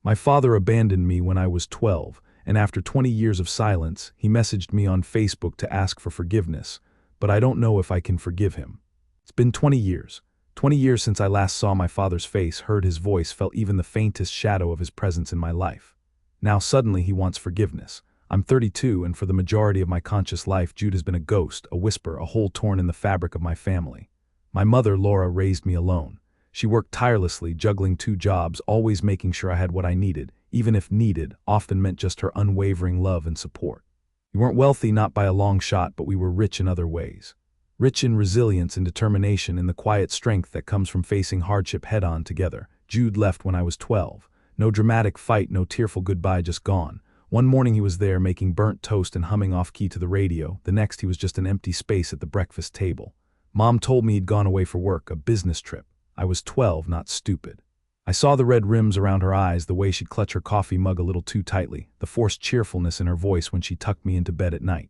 My father abandoned me when I was 12, and after 20 years of silence, he messaged me on Facebook to ask for forgiveness, but I don't know if I can forgive him. It's been 20 years. 20 years since I last saw my father's face, heard his voice, felt even the faintest shadow of his presence in my life. Now suddenly he wants forgiveness. I'm 32, and for the majority of my conscious life, Jude has been a ghost, a whisper, a hole torn in the fabric of my family. My mother, Laura, raised me alone. She worked tirelessly, juggling 2 jobs, always making sure I had what I needed, even if needed, often meant just her unwavering love and support. We weren't wealthy, not by a long shot, but we were rich in other ways. Rich in resilience and determination, in the quiet strength that comes from facing hardship head-on together. Jude left when I was 12. No dramatic fight, no tearful goodbye, just gone. One morning he was there making burnt toast and humming off-key to the radio. The next he was just an empty space at the breakfast table. Mom told me he'd gone away for work, a business trip. I was 12, not stupid. I saw the red rims around her eyes, the way she'd clutch her coffee mug a little too tightly, the forced cheerfulness in her voice when she tucked me into bed at night.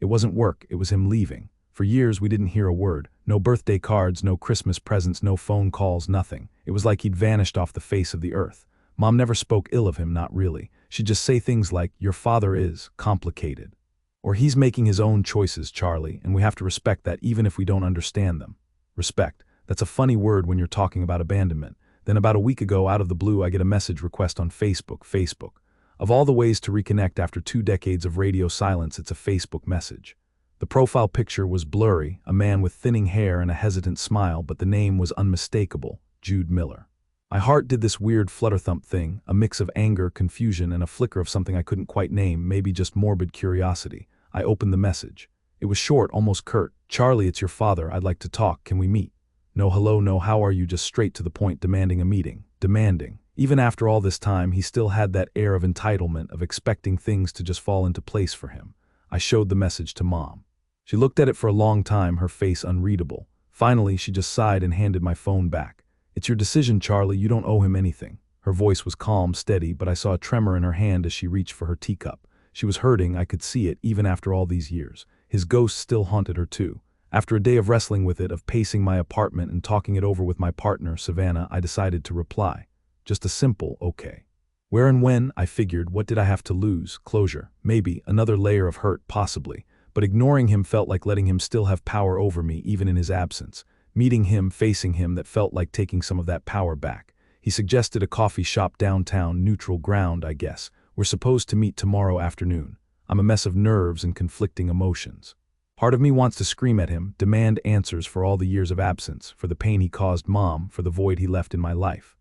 It wasn't work, it was him leaving. For years we didn't hear a word. No birthday cards, no Christmas presents, no phone calls, nothing. It was like he'd vanished off the face of the earth. Mom never spoke ill of him, not really. She'd just say things like, "Your father is complicated." Or, "He's making his own choices, Charlie, and we have to respect that even if we don't understand them." Respect. That's a funny word when you're talking about abandonment. Then about a week ago, out of the blue, I get a message request on Facebook. Of all the ways to reconnect after 2 decades of radio silence, it's a Facebook message. The profile picture was blurry, a man with thinning hair and a hesitant smile, but the name was unmistakable, Jude Miller. My heart did this weird flutter-thump thing, a mix of anger, confusion, and a flicker of something I couldn't quite name, maybe just morbid curiosity. I opened the message. It was short, almost curt. "Charlie, it's your father. I'd like to talk. Can we meet?" No hello, no how are you, just straight to the point, demanding a meeting. Demanding. Even after all this time, he still had that air of entitlement, of expecting things to just fall into place for him. I showed the message to Mom. She looked at it for a long time, her face unreadable. Finally, she just sighed and handed my phone back. "It's your decision, Charlie. You don't owe him anything." Her voice was calm, steady, but I saw a tremor in her hand as she reached for her teacup. She was hurting, I could see it, even after all these years. His ghost still haunted her too. After a day of wrestling with it, of pacing my apartment and talking it over with my partner, Savannah, I decided to reply. Just a simple, okay. Where and when, I figured, what did I have to lose? Closure. Maybe. Another layer of hurt, possibly. But ignoring him felt like letting him still have power over me, even in his absence. Meeting him, facing him, that felt like taking some of that power back. He suggested a coffee shop downtown, neutral ground, I guess. We're supposed to meet tomorrow afternoon. I'm a mess of nerves and conflicting emotions. Part of me wants to scream at him, demand answers for all the years of absence, for the pain he caused Mom, for the void he left in my life.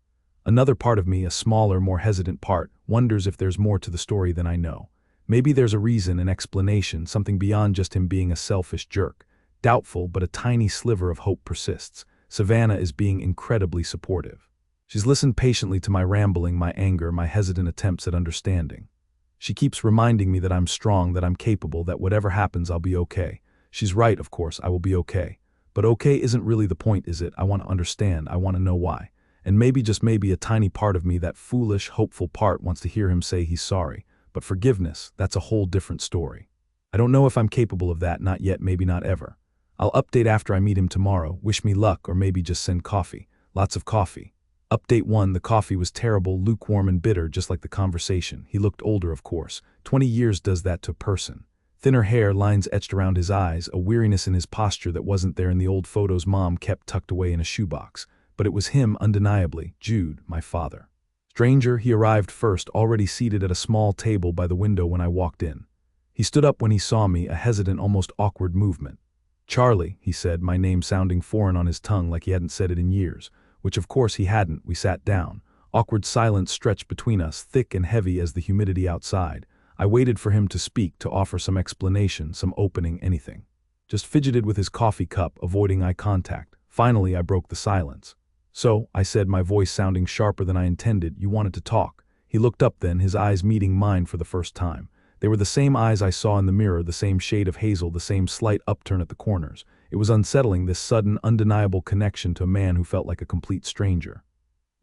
Another part of me, a smaller, more hesitant part, wonders if there's more to the story than I know. Maybe there's a reason, an explanation, something beyond just him being a selfish jerk. Doubtful, but a tiny sliver of hope persists. Savannah is being incredibly supportive. She's listened patiently to my rambling, my anger, my hesitant attempts at understanding. She keeps reminding me that I'm strong, that I'm capable, that whatever happens, I'll be okay. She's right, of course, I will be okay. But okay isn't really the point, is it? I want to understand, I want to know why. And maybe, just maybe, a tiny part of me, that foolish, hopeful part, wants to hear him say he's sorry. But forgiveness, that's a whole different story. I don't know if I'm capable of that, not yet, maybe not ever. I'll update after I meet him tomorrow, wish me luck, or maybe just send coffee. Lots of coffee. Update 1, the coffee was terrible, lukewarm and bitter, just like the conversation. He looked older, of course. 20 years does that to a person. Thinner hair, lines etched around his eyes, a weariness in his posture that wasn't there in the old photos Mom kept tucked away in a shoebox. But it was him, undeniably, Jude, my father. Stranger, he arrived first, already seated at a small table by the window when I walked in. He stood up when he saw me, a hesitant, almost awkward movement. "Charlie," he said, my name sounding foreign on his tongue like he hadn't said it in years, which of course he hadn't. We sat down. Awkward silence stretched between us, thick and heavy as the humidity outside. I waited for him to speak, to offer some explanation, some opening, anything. Just fidgeted with his coffee cup, avoiding eye contact. Finally, I broke the silence. "So," I said, my voice sounding sharper than I intended, "you wanted to talk." He looked up then, his eyes meeting mine for the first time. They were the same eyes I saw in the mirror, the same shade of hazel, the same slight upturn at the corners. It was unsettling, this sudden, undeniable connection to a man who felt like a complete stranger.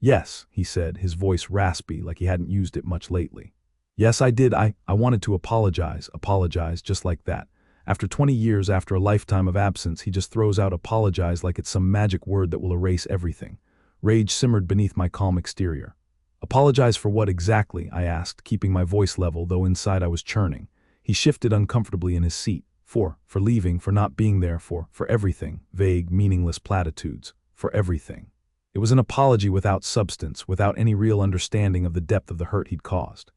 "Yes," he said, his voice raspy, like he hadn't used it much lately. "Yes, I did. I wanted to apologize, just like that. After 20 years, after a lifetime of absence, he just throws out apologize like it's some magic word that will erase everything. Rage simmered beneath my calm exterior. Apologize for what exactly? I asked, keeping my voice level, though inside I was churning. He shifted uncomfortably in his seat. For leaving, for not being there, for everything. Vague, meaningless platitudes. For everything. It was an apology without substance, without any real understanding of the depth of the hurt he'd caused.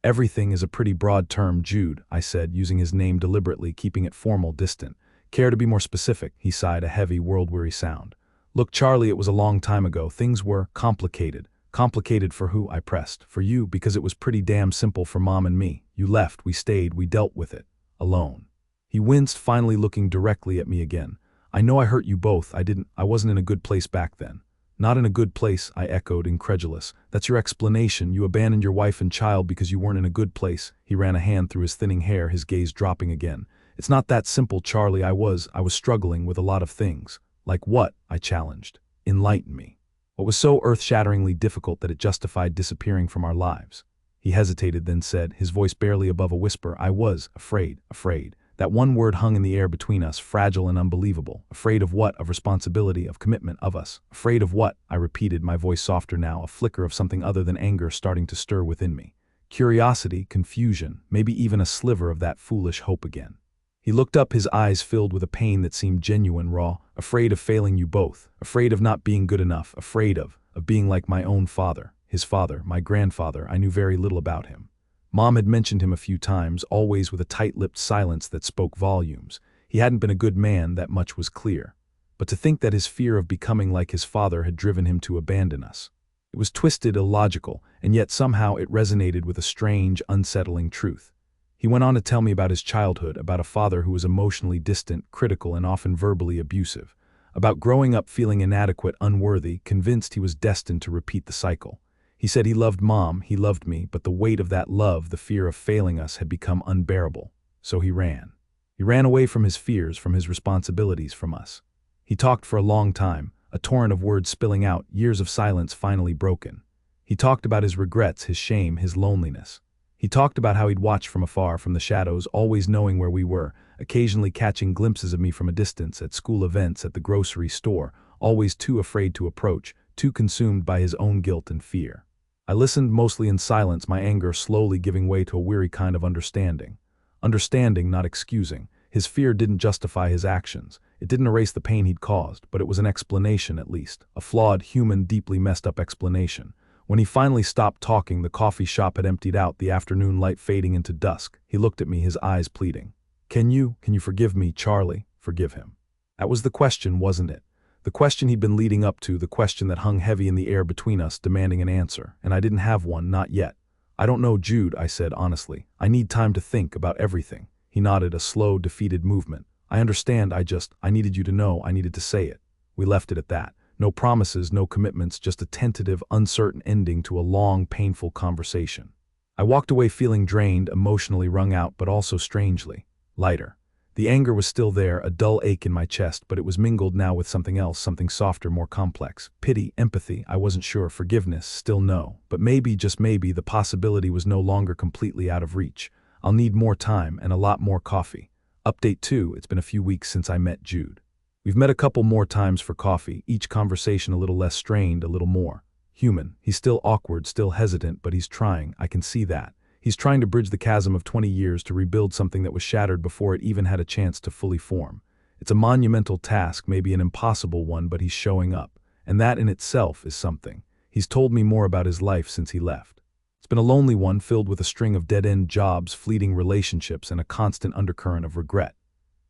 Everything is a pretty broad term, Jude, I said, using his name deliberately, keeping it formal, distant. Care to be more specific? He sighed, a heavy, world-weary sound. Look, Charlie, it was a long time ago. Things were complicated. Complicated for who? I pressed. For you, because it was pretty damn simple for Mom and me. You left, we stayed, we dealt with it. Alone. He winced, finally looking directly at me again. I know I hurt you both. I wasn't in a good place back then. Not in a good place, I echoed, incredulous. That's your explanation. You abandoned your wife and child because you weren't in a good place. He ran a hand through his thinning hair, his gaze dropping again. It's not that simple, Charlie. I was struggling with a lot of things. Like what? I challenged. Enlighten me. What was so earth-shatteringly difficult that it justified disappearing from our lives? He hesitated, then said, his voice barely above a whisper, I was afraid. That one word hung in the air between us, fragile and unbelievable. Afraid of what? Of responsibility, of commitment, of us. Afraid of what? I repeated, my voice softer now, a flicker of something other than anger starting to stir within me. Curiosity, confusion, maybe even a sliver of that foolish hope again. He looked up, his eyes filled with a pain that seemed genuine, raw. Afraid of failing you both. Afraid of not being good enough. Afraid of being like my own father. His father, my grandfather. I knew very little about him. Mom had mentioned him a few times, always with a tight-lipped silence that spoke volumes. He hadn't been a good man, that much was clear. But to think that his fear of becoming like his father had driven him to abandon us. It was twisted, illogical, and yet somehow it resonated with a strange, unsettling truth. He went on to tell me about his childhood, about a father who was emotionally distant, critical, and often verbally abusive. About growing up feeling inadequate, unworthy, convinced he was destined to repeat the cycle. He said he loved Mom, he loved me, but the weight of that love, the fear of failing us, had become unbearable. So he ran. He ran away from his fears, from his responsibilities, from us. He talked for a long time, a torrent of words spilling out, years of silence finally broken. He talked about his regrets, his shame, his loneliness. He talked about how he'd watched from afar, from the shadows, always knowing where we were, occasionally catching glimpses of me from a distance, at school events, at the grocery store, always too afraid to approach, too consumed by his own guilt and fear. I listened mostly in silence, my anger slowly giving way to a weary kind of understanding. Understanding, not excusing. His fear didn't justify his actions. It didn't erase the pain he'd caused, but it was an explanation at least. A flawed, human, deeply messed up explanation. When he finally stopped talking, the coffee shop had emptied out, the afternoon light fading into dusk. He looked at me, his eyes pleading. Can you forgive me, Charlie? Forgive him. That was the question, wasn't it? The question he'd been leading up to, the question that hung heavy in the air between us, demanding an answer, and I didn't have one, not yet. I don't know, Jude, I said honestly. I need time to think about everything. He nodded, a slow, defeated movement. I understand, I needed you to know, I needed to say it. We left it at that. No promises, no commitments, just a tentative, uncertain ending to a long, painful conversation. I walked away feeling drained, emotionally wrung out, but also strangely lighter. The anger was still there, a dull ache in my chest, but it was mingled now with something else, something softer, more complex. Pity, empathy, I wasn't sure. Forgiveness, still no. But maybe, just maybe, the possibility was no longer completely out of reach. I'll need more time and a lot more coffee. Update 2, it's been a few weeks since I met Jude. We've met a couple more times for coffee, each conversation a little less strained, a little more human. He's still awkward, still hesitant, but he's trying, I can see that. He's trying to bridge the chasm of 20 years to rebuild something that was shattered before it even had a chance to fully form. It's a monumental task, maybe an impossible one, but he's showing up. And that in itself is something. He's told me more about his life since he left. It's been a lonely one, filled with a string of dead-end jobs, fleeting relationships, and a constant undercurrent of regret.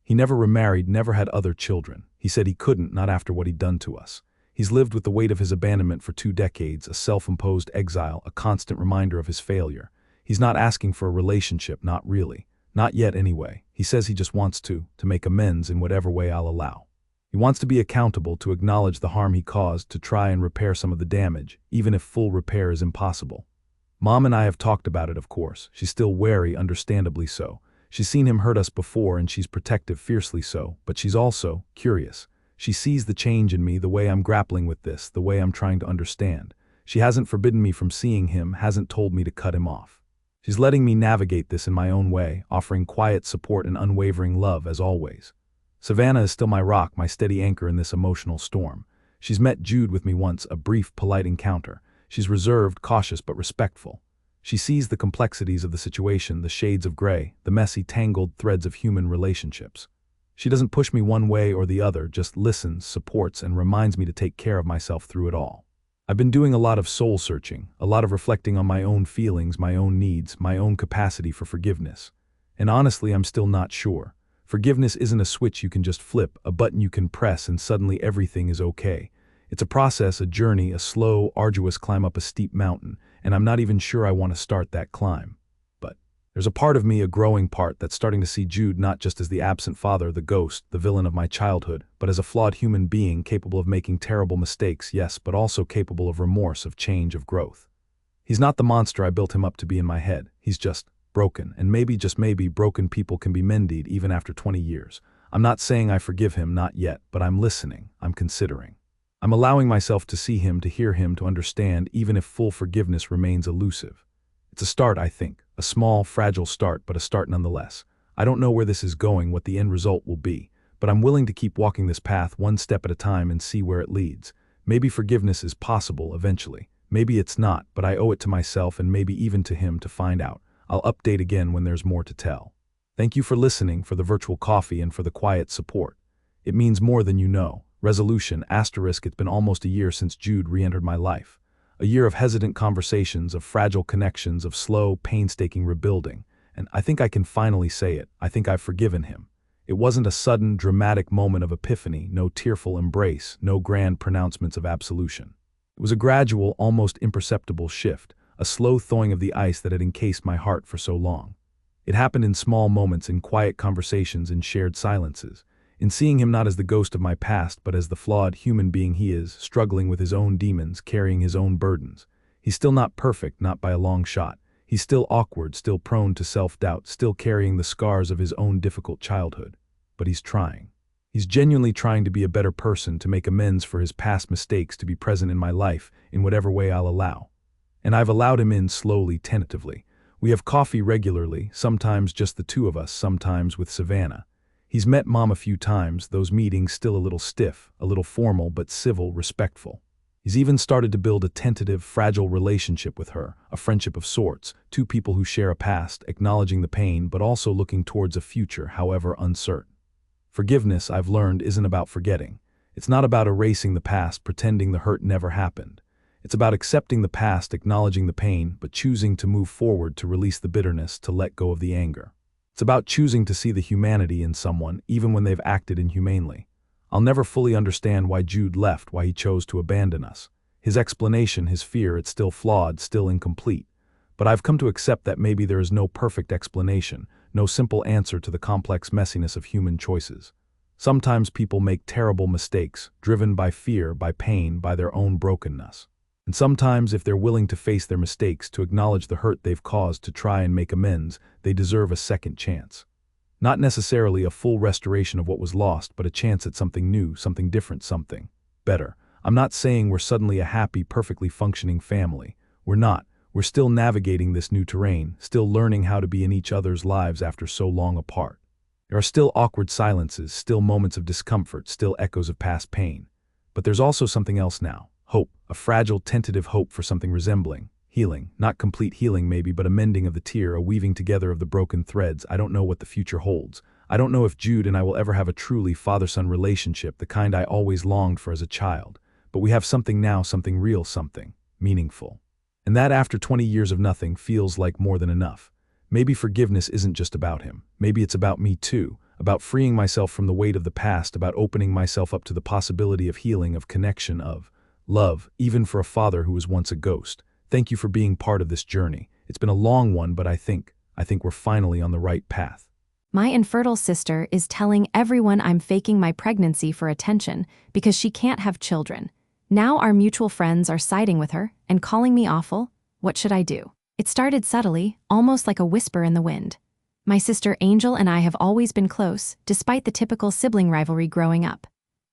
He never remarried, never had other children. He said he couldn't, not after what he'd done to us. He's lived with the weight of his abandonment for 2 decades, a self-imposed exile, a constant reminder of his failure. He's not asking for a relationship, not really. Not yet anyway. He says he just wants to make amends in whatever way I'll allow. He wants to be accountable, to acknowledge the harm he caused, to try and repair some of the damage, even if full repair is impossible. Mom and I have talked about it, of course. She's still wary, understandably so. She's seen him hurt us before and she's protective, fiercely so, but she's also curious. She sees the change in me, the way I'm grappling with this, the way I'm trying to understand. She hasn't forbidden me from seeing him, hasn't told me to cut him off. She's letting me navigate this in my own way, offering quiet support and unwavering love as always. Savannah is still my rock, my steady anchor in this emotional storm. She's met Jude with me once, a brief, polite encounter. She's reserved, cautious, but respectful. She sees the complexities of the situation, the shades of gray, the messy, tangled threads of human relationships. She doesn't push me one way or the other, just listens, supports, and reminds me to take care of myself through it all. I've been doing a lot of soul searching, a lot of reflecting on my own feelings, my own needs, my own capacity for forgiveness. And honestly, I'm still not sure. Forgiveness isn't a switch you can just flip, a button you can press and suddenly everything is okay. It's a process, a journey, a slow, arduous climb up a steep mountain, and I'm not even sure I want to start that climb. But there's a part of me, a growing part, that's starting to see Jude not just as the absent father, the ghost, the villain of my childhood, but as a flawed human being capable of making terrible mistakes, yes, but also capable of remorse, of change, of growth. He's not the monster I built him up to be in my head. He's just broken, and maybe, just maybe, broken people can be mended even after 20 years. I'm not saying I forgive him, not yet, but I'm listening, I'm considering. I'm allowing myself to see him, to hear him, to understand, even if full forgiveness remains elusive. It's a start, I think, a small, fragile start, but a start nonetheless. I don't know where this is going, what the end result will be, but I'm willing to keep walking this path one step at a time and see where it leads. Maybe forgiveness is possible eventually. Maybe it's not, but I owe it to myself and maybe even to him to find out. I'll update again when there's more to tell. Thank you for listening, for the virtual coffee, and for the quiet support. It means more than you know. Resolution, asterisk, it's been almost a year since Jude re-entered my life. A year of hesitant conversations, of fragile connections, of slow, painstaking rebuilding. And I think I can finally say it. I think I've forgiven him. It wasn't a sudden, dramatic moment of epiphany, no tearful embrace, no grand pronouncements of absolution. It was a gradual, almost imperceptible shift, a slow thawing of the ice that had encased my heart for so long. It happened in small moments, in quiet conversations, in shared silences, in seeing him not as the ghost of my past, but as the flawed human being he is, struggling with his own demons, carrying his own burdens. He's still not perfect, not by a long shot. He's still awkward, still prone to self-doubt, still carrying the scars of his own difficult childhood. But he's trying. He's genuinely trying to be a better person, to make amends for his past mistakes, to be present in my life, in whatever way I'll allow. And I've allowed him in slowly, tentatively. We have coffee regularly, sometimes just the two of us, sometimes with Savannah. He's met Mom a few times, those meetings still a little stiff, a little formal, but civil, respectful. He's even started to build a tentative, fragile relationship with her, a friendship of sorts, two people who share a past, acknowledging the pain, but also looking towards a future, however uncertain. Forgiveness, I've learned, isn't about forgetting. It's not about erasing the past, pretending the hurt never happened. It's about accepting the past, acknowledging the pain, but choosing to move forward, to release the bitterness, to let go of the anger. It's about choosing to see the humanity in someone, even when they've acted inhumanely. I'll never fully understand why Jude left, why he chose to abandon us. His explanation, his fear, it's still flawed, still incomplete. But I've come to accept that maybe there is no perfect explanation, no simple answer to the complex messiness of human choices. Sometimes people make terrible mistakes, driven by fear, by pain, by their own brokenness. And sometimes, if they're willing to face their mistakes, to acknowledge the hurt they've caused, to try and make amends, they deserve a second chance. Not necessarily a full restoration of what was lost, but a chance at something new, something different, something better. I'm not saying we're suddenly a happy, perfectly functioning family. We're not. We're still navigating this new terrain, still learning how to be in each other's lives after so long apart. There are still awkward silences, still moments of discomfort, still echoes of past pain. But there's also something else now. Hope, a fragile, tentative hope for something resembling healing, not complete healing maybe, but a mending of the tear, a weaving together of the broken threads. I don't know what the future holds. I don't know if Jude and I will ever have a truly father-son relationship, the kind I always longed for as a child. But we have something now, something real, something meaningful. And that, after 20 years of nothing, feels like more than enough. Maybe forgiveness isn't just about him. Maybe it's about me too, about freeing myself from the weight of the past, about opening myself up to the possibility of healing, of connection, of love, even for a father who was once a ghost. Thank you for being part of this journey. It's been a long one, but I think we're finally on the right path. My infertile sister is telling everyone I'm faking my pregnancy for attention because she can't have children. Now our mutual friends are siding with her and calling me awful. What should I do? It started subtly, almost like a whisper in the wind. My sister Angel and I have always been close, despite the typical sibling rivalry growing up.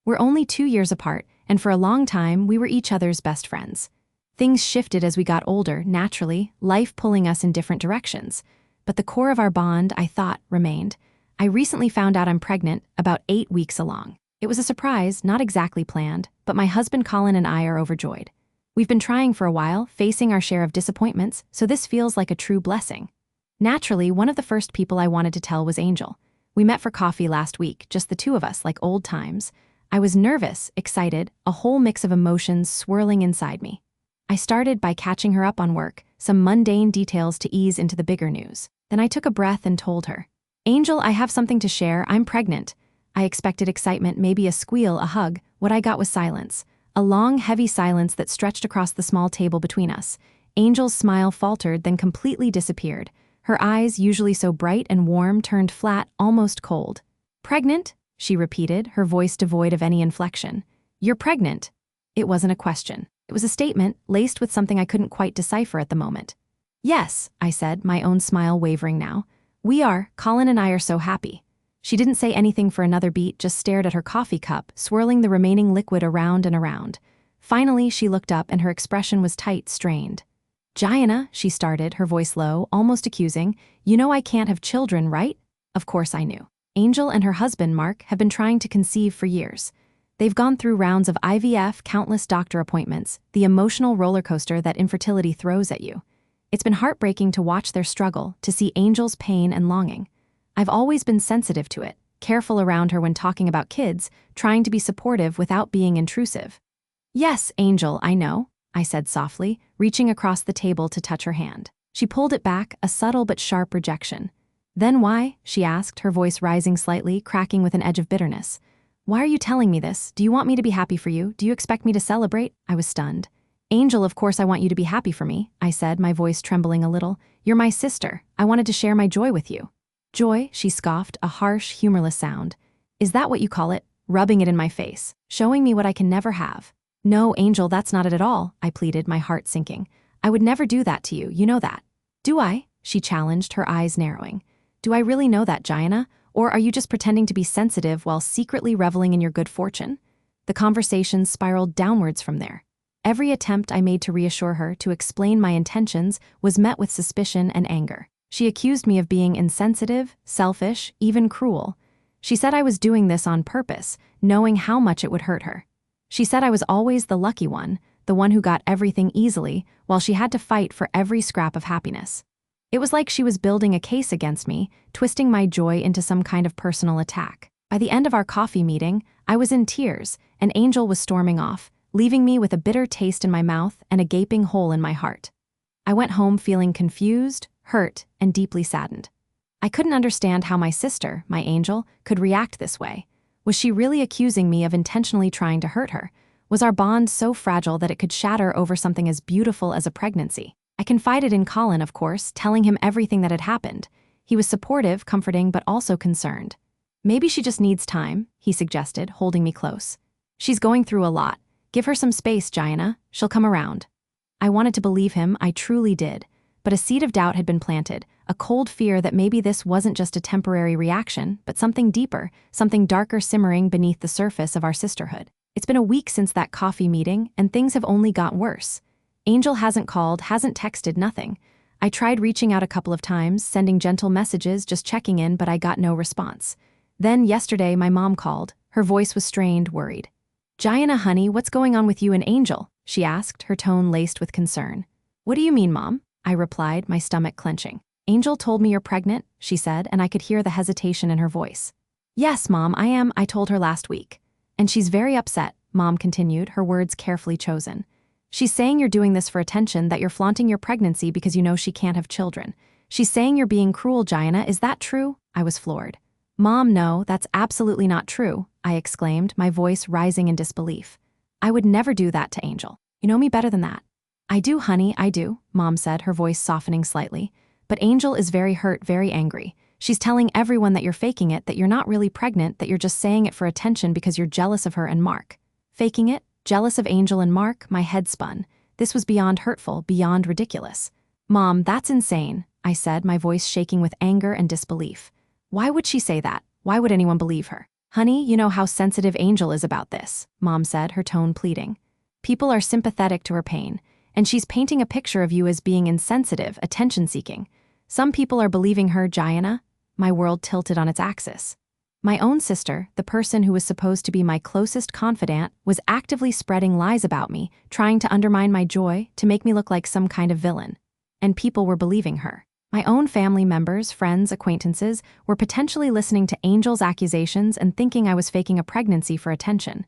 We're only 2 years apart, and for a long time we were each other's best friends. Things shifted as we got older, naturally, life pulling us in different directions. But the core of our bond, I thought, remained. I recently found out I'm pregnant, about 8 weeks along. It was a surprise, not exactly planned, but my husband Colin and I are overjoyed. We've been trying for a while, facing our share of disappointments, so this feels like a true blessing. Naturally, one of the first people I wanted to tell was Angel. We met for coffee last week, just the two of us, like old times. I was nervous, excited, a whole mix of emotions swirling inside me. I started by catching her up on work, some mundane details to ease into the bigger news. Then I took a breath and told her, "Angel, I have something to share. I'm pregnant." I expected excitement, maybe a squeal, a hug. What I got was silence. A long, heavy silence that stretched across the small table between us. Angel's smile faltered, then completely disappeared. Her eyes, usually so bright and warm, turned flat, almost cold. "Pregnant?" she repeated, her voice devoid of any inflection. "You're pregnant?" It wasn't a question. It was a statement, laced with something I couldn't quite decipher at the moment. "Yes," I said, my own smile wavering now. "We are. Colin and I are so happy." She didn't say anything for another beat, just stared at her coffee cup, swirling the remaining liquid around and around. Finally, she looked up and her expression was tight, strained. "Gianna," she started, her voice low, almost accusing, "you know I can't have children, right?" Of course I knew. Angel and her husband, Mark, have been trying to conceive for years. They've gone through rounds of IVF, countless doctor appointments, the emotional roller coaster that infertility throws at you. It's been heartbreaking to watch their struggle, to see Angel's pain and longing. I've always been sensitive to it, careful around her when talking about kids, trying to be supportive without being intrusive. "Yes, Angel, I know," I said softly, reaching across the table to touch her hand. She pulled it back, a subtle but sharp rejection. "Then why?" she asked, her voice rising slightly, cracking with an edge of bitterness. "Why are you telling me this? Do you want me to be happy for you? Do you expect me to celebrate?" I was stunned. "Angel, of course I want you to be happy for me," I said, my voice trembling a little. "You're my sister. I wanted to share my joy with you." "Joy?" she scoffed, a harsh, humorless sound. "Is that what you call it?" Rubbing it in my face, showing me what I can never have. "No, Angel, that's not it at all," I pleaded, my heart sinking. "I would never do that to you, you know that." "Do I?" she challenged, her eyes narrowing. "Do I really know that, Gianna? Or are you just pretending to be sensitive while secretly reveling in your good fortune?" The conversation spiraled downwards from there. Every attempt I made to reassure her, to explain my intentions, was met with suspicion and anger. She accused me of being insensitive, selfish, even cruel. She said I was doing this on purpose, knowing how much it would hurt her. She said I was always the lucky one, the one who got everything easily, while she had to fight for every scrap of happiness. It was like she was building a case against me, twisting my joy into some kind of personal attack. By the end of our coffee meeting, I was in tears, and Angel was storming off, leaving me with a bitter taste in my mouth and a gaping hole in my heart. I went home feeling confused, hurt, and deeply saddened. I couldn't understand how my sister, my Angel, could react this way. Was she really accusing me of intentionally trying to hurt her? Was our bond so fragile that it could shatter over something as beautiful as a pregnancy? I confided in Colin, of course, telling him everything that had happened. He was supportive, comforting, but also concerned. "Maybe she just needs time," he suggested, holding me close. "She's going through a lot. Give her some space, Gianna. She'll come around." I wanted to believe him, I truly did. But a seed of doubt had been planted, a cold fear that maybe this wasn't just a temporary reaction, but something deeper, something darker simmering beneath the surface of our sisterhood. It's been a week since that coffee meeting, and things have only gotten worse. Angel hasn't called, hasn't texted, nothing. I tried reaching out a couple of times, sending gentle messages, just checking in, but I got no response. Then yesterday, my mom called. Her voice was strained, worried. "Gianna, honey, what's going on with you and Angel?" she asked, her tone laced with concern. "What do you mean, Mom?" I replied, my stomach clenching. "Angel told me you're pregnant," she said, and I could hear the hesitation in her voice. "Yes, Mom, I am. I told her last week." "And she's very upset," Mom continued, her words carefully chosen. "She's saying you're doing this for attention, that you're flaunting your pregnancy because you know she can't have children. She's saying you're being cruel, Gianna. Is that true?" I was floored. "Mom, no, that's absolutely not true," I exclaimed, my voice rising in disbelief. "I would never do that to Angel. You know me better than that." "I do, honey, I do," Mom said, her voice softening slightly. "But Angel is very hurt, very angry. She's telling everyone that you're faking it, that you're not really pregnant, that you're just saying it for attention because you're jealous of her and Mark." Faking it? Jealous of Angel and Mark? My head spun. This was beyond hurtful, beyond ridiculous. "Mom, that's insane," I said, my voice shaking with anger and disbelief. "Why would she say that? Why would anyone believe her?" "Honey, you know how sensitive Angel is about this," Mom said, her tone pleading. "People are sympathetic to her pain, and she's painting a picture of you as being insensitive, attention-seeking. Some people are believing her, Gianna." My world tilted on its axis. My own sister, the person who was supposed to be my closest confidant, was actively spreading lies about me, trying to undermine my joy, to make me look like some kind of villain. And people were believing her. My own family members, friends, acquaintances were potentially listening to Angel's accusations and thinking I was faking a pregnancy for attention.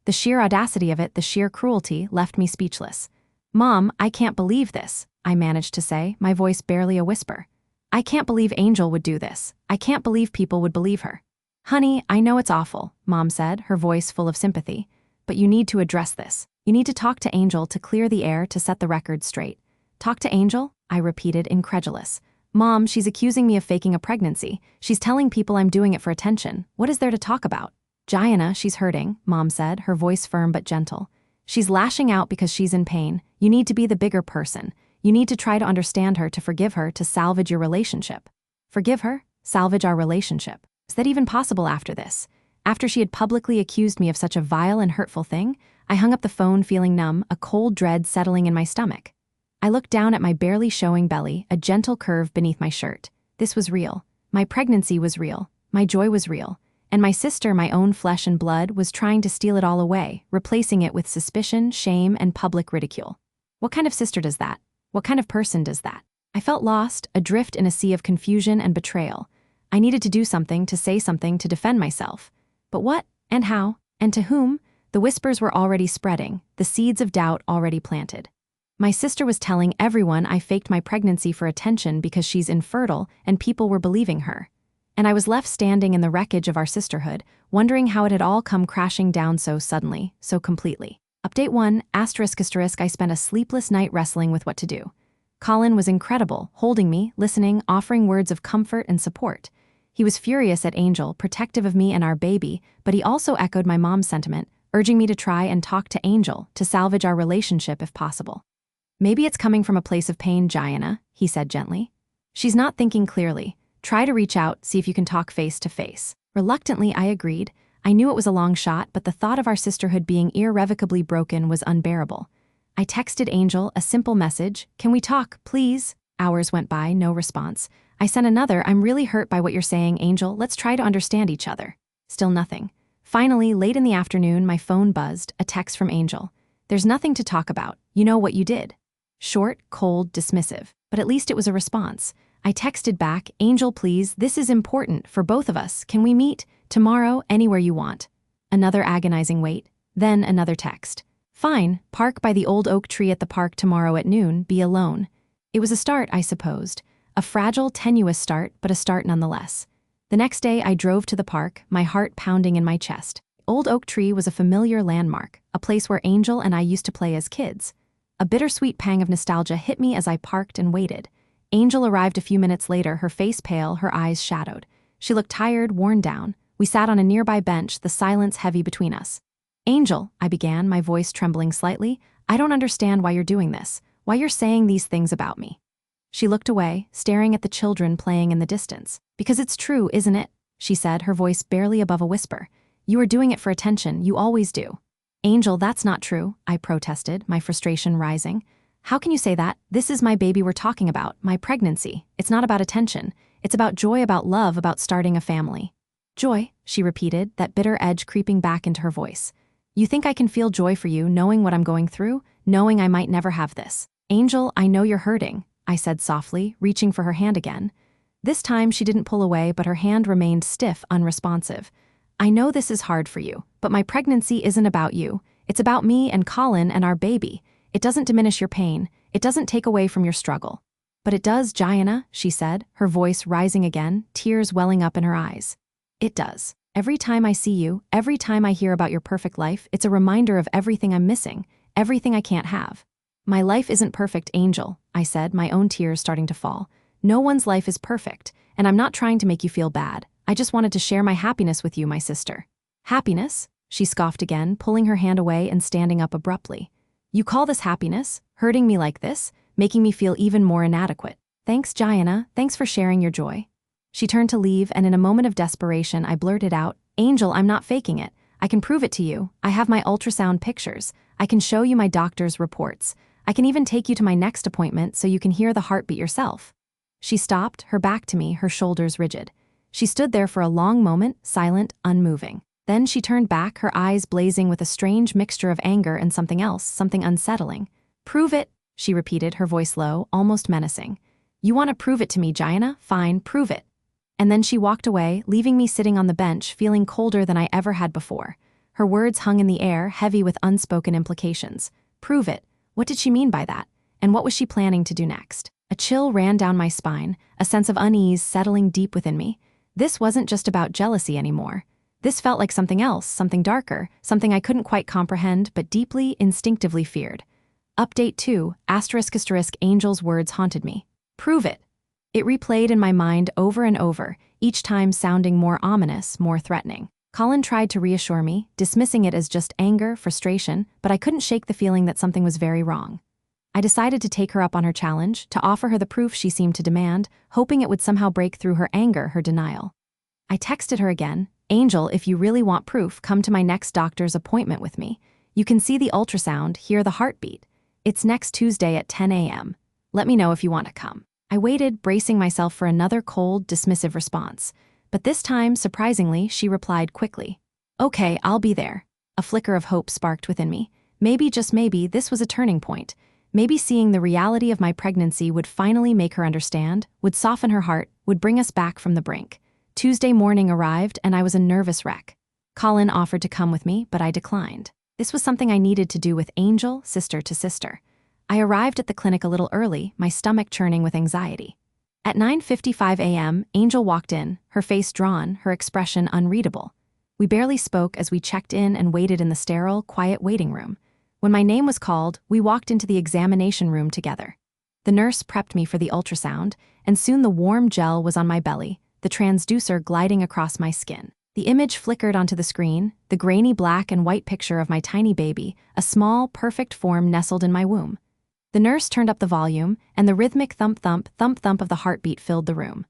The sheer audacity of it, the sheer cruelty, left me speechless. "Mom, I can't believe this," I managed to say, my voice barely a whisper. "I can't believe Angel would do this. I can't believe people would believe her." "Honey, I know it's awful," Mom said, her voice full of sympathy. "But you need to address this. You need to talk to Angel to clear the air, to set the record straight." "Talk to Angel?" I repeated, incredulous. "Mom, she's accusing me of faking a pregnancy. She's telling people I'm doing it for attention. What is there to talk about?" "Gianna, she's hurting," Mom said, her voice firm but gentle. "She's lashing out because she's in pain. You need to be the bigger person. You need to try to understand her, to forgive her, to salvage your relationship." Forgive her? Salvage our relationship? Is that even possible after this? After she had publicly accused me of such a vile and hurtful thing, I hung up the phone feeling numb, a cold dread settling in my stomach. I looked down at my barely showing belly, a gentle curve beneath my shirt. This was real. My pregnancy was real. My joy was real. And my sister, my own flesh and blood, was trying to steal it all away, replacing it with suspicion, shame, and public ridicule. What kind of sister does that? What kind of person does that? I felt lost, adrift in a sea of confusion and betrayal. I needed to do something, to say something, to defend myself. But what? And how? And to whom? The whispers were already spreading, the seeds of doubt already planted. My sister was telling everyone I faked my pregnancy for attention because she's infertile, and people were believing her. And I was left standing in the wreckage of our sisterhood, wondering how it had all come crashing down so suddenly, so completely. Update 1, ***, I spent a sleepless night wrestling with what to do. Colin was incredible, holding me, listening, offering words of comfort and support. He was furious at Angel, protective of me and our baby, but he also echoed my mom's sentiment, urging me to try and talk to Angel, to salvage our relationship if possible. "Maybe it's coming from a place of pain, Gianna," he said gently. "She's not thinking clearly. Try to reach out, see if you can talk face to face." Reluctantly, I agreed. I knew it was a long shot, but the thought of our sisterhood being irrevocably broken was unbearable. I texted Angel a simple message, "Can we talk, please?" Hours went by, no response. I sent another, "I'm really hurt by what you're saying, Angel. Let's try to understand each other." Still nothing. Finally, late in the afternoon, my phone buzzed, a text from Angel. "There's nothing to talk about. You know what you did." Short, cold, dismissive. But at least it was a response. I texted back, "Angel, please, this is important for both of us. Can we meet? Tomorrow, anywhere you want." Another agonizing wait. Then another text. "Fine, park by the old oak tree at the park tomorrow at noon, be alone." It was a start, I supposed. A fragile, tenuous start, but a start nonetheless. The next day, I drove to the park, my heart pounding in my chest. Old Oak Tree was a familiar landmark, a place where Angel and I used to play as kids. A bittersweet pang of nostalgia hit me as I parked and waited. Angel arrived a few minutes later, her face pale, her eyes shadowed. She looked tired, worn down. We sat on a nearby bench, the silence heavy between us. "Angel," I began, my voice trembling slightly, "I don't understand why you're doing this, why you're saying these things about me." She looked away, staring at the children playing in the distance. "Because it's true, isn't it?" she said, her voice barely above a whisper. "You are doing it for attention, you always do." "Angel, that's not true," I protested, my frustration rising. "How can you say that? This is my baby we're talking about, my pregnancy. It's not about attention. It's about joy, about love, about starting a family." "Joy," she repeated, that bitter edge creeping back into her voice. "You think I can feel joy for you, knowing what I'm going through, knowing I might never have this?" "Angel, I know you're hurting," I said softly, reaching for her hand again. This time she didn't pull away, but her hand remained stiff, unresponsive. "I know this is hard for you, but my pregnancy isn't about you. It's about me and Colin and our baby. It doesn't diminish your pain. It doesn't take away from your struggle." "But it does, Gianna," she said, her voice rising again, tears welling up in her eyes. "It does. Every time I see you, every time I hear about your perfect life, it's a reminder of everything I'm missing, everything I can't have." "My life isn't perfect, Angel," I said, my own tears starting to fall. "No one's life is perfect, and I'm not trying to make you feel bad. I just wanted to share my happiness with you, my sister." "Happiness?" she scoffed again, pulling her hand away and standing up abruptly. "You call this happiness? Hurting me like this? Making me feel even more inadequate? Thanks, Gianna, thanks for sharing your joy." She turned to leave, and in a moment of desperation, I blurted out, "Angel, I'm not faking it. I can prove it to you. I have my ultrasound pictures. I can show you my doctor's reports. I can even take you to my next appointment so you can hear the heartbeat yourself." She stopped, her back to me, her shoulders rigid. She stood there for a long moment, silent, unmoving. Then she turned back, her eyes blazing with a strange mixture of anger and something else, something unsettling. "Prove it," she repeated, her voice low, almost menacing. "You want to prove it to me, Gianna? Fine, prove it." And then she walked away, leaving me sitting on the bench, feeling colder than I ever had before. Her words hung in the air, heavy with unspoken implications. Prove it. What did she mean by that? And what was she planning to do next? A chill ran down my spine, a sense of unease settling deep within me. This wasn't just about jealousy anymore. This felt like something else, something darker, something I couldn't quite comprehend but deeply, instinctively feared. Update 2, ***, Angel's words haunted me. Prove it. It replayed in my mind over and over, each time sounding more ominous, more threatening. Colin tried to reassure me, dismissing it as just anger, frustration, but I couldn't shake the feeling that something was very wrong. I decided to take her up on her challenge, to offer her the proof she seemed to demand, hoping it would somehow break through her anger, her denial. I texted her again, "Angel, if you really want proof, come to my next doctor's appointment with me. You can see the ultrasound, hear the heartbeat. It's next Tuesday at 10 a.m. Let me know if you want to come." I waited, bracing myself for another cold, dismissive response. But this time, surprisingly, she replied quickly. "Okay, I'll be there." A flicker of hope sparked within me. Maybe, just maybe, this was a turning point. Maybe seeing the reality of my pregnancy would finally make her understand, would soften her heart, would bring us back from the brink. Tuesday morning arrived, and I was a nervous wreck. Colin offered to come with me, but I declined. This was something I needed to do with Angel, sister to sister. I arrived at the clinic a little early, my stomach churning with anxiety. At 9:55 a.m., Angel walked in, her face drawn, her expression unreadable. We barely spoke as we checked in and waited in the sterile, quiet waiting room. When my name was called, we walked into the examination room together. The nurse prepped me for the ultrasound, and soon the warm gel was on my belly, the transducer gliding across my skin. The image flickered onto the screen, the grainy black and white picture of my tiny baby, a small, perfect form nestled in my womb. The nurse turned up the volume, and the rhythmic thump-thump, thump-thump of the heartbeat filled the room.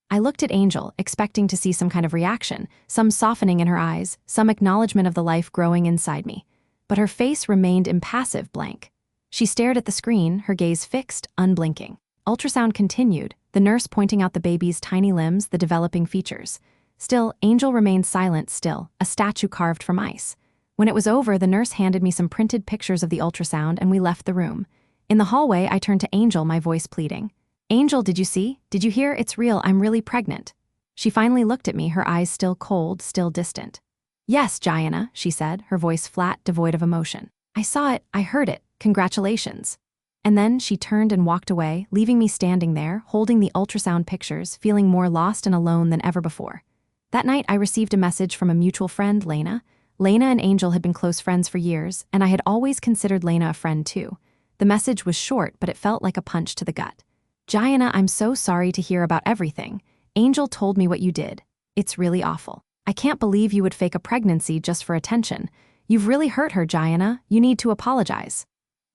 I looked at Angel, expecting to see some kind of reaction, some softening in her eyes, some acknowledgement of the life growing inside me. But her face remained impassive, blank. She stared at the screen, her gaze fixed, unblinking. Ultrasound continued, the nurse pointing out the baby's tiny limbs, the developing features. Still, Angel remained silent still, a statue carved from ice. When it was over, the nurse handed me some printed pictures of the ultrasound and we left the room. In the hallway, I turned to Angel, my voice pleading. "Angel, did you see? Did you hear? It's real, I'm really pregnant." She finally looked at me, her eyes still cold, still distant. "Yes, Gianna," she said, her voice flat, devoid of emotion. "I saw it, I heard it, congratulations." And then she turned and walked away, leaving me standing there, holding the ultrasound pictures, feeling more lost and alone than ever before. That night, I received a message from a mutual friend, Lena. Lena and Angel had been close friends for years, and I had always considered Lena a friend too. The message was short, but it felt like a punch to the gut. "Gianna, I'm so sorry to hear about everything. Angel told me what you did. It's really awful. I can't believe you would fake a pregnancy just for attention. You've really hurt her, Gianna. You need to apologize."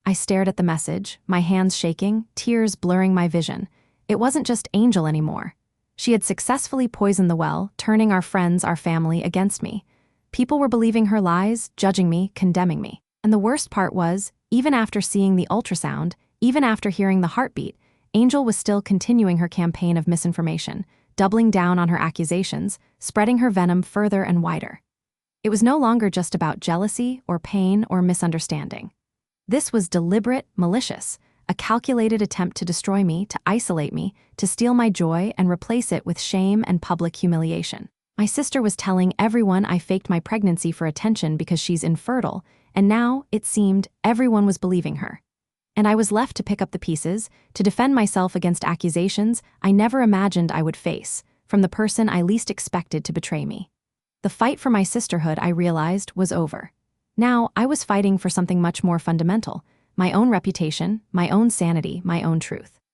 I stared at the message, my hands shaking, tears blurring my vision. It wasn't just Angel anymore. She had successfully poisoned the well, turning our friends, our family, against me. People were believing her lies, judging me, condemning me. And the worst part was, even after seeing the ultrasound, even after hearing the heartbeat, Angel was still continuing her campaign of misinformation, doubling down on her accusations, spreading her venom further and wider. It was no longer just about jealousy or pain or misunderstanding. This was deliberate, malicious, a calculated attempt to destroy me, to isolate me, to steal my joy and replace it with shame and public humiliation. My sister was telling everyone I faked my pregnancy for attention because she's infertile, and now, it seemed, everyone was believing her. And I was left to pick up the pieces, to defend myself against accusations I never imagined I would face, from the person I least expected to betray me. The fight for my sisterhood, I realized, was over. Now, I was fighting for something much more fundamental, my own reputation, my own sanity, my own truth.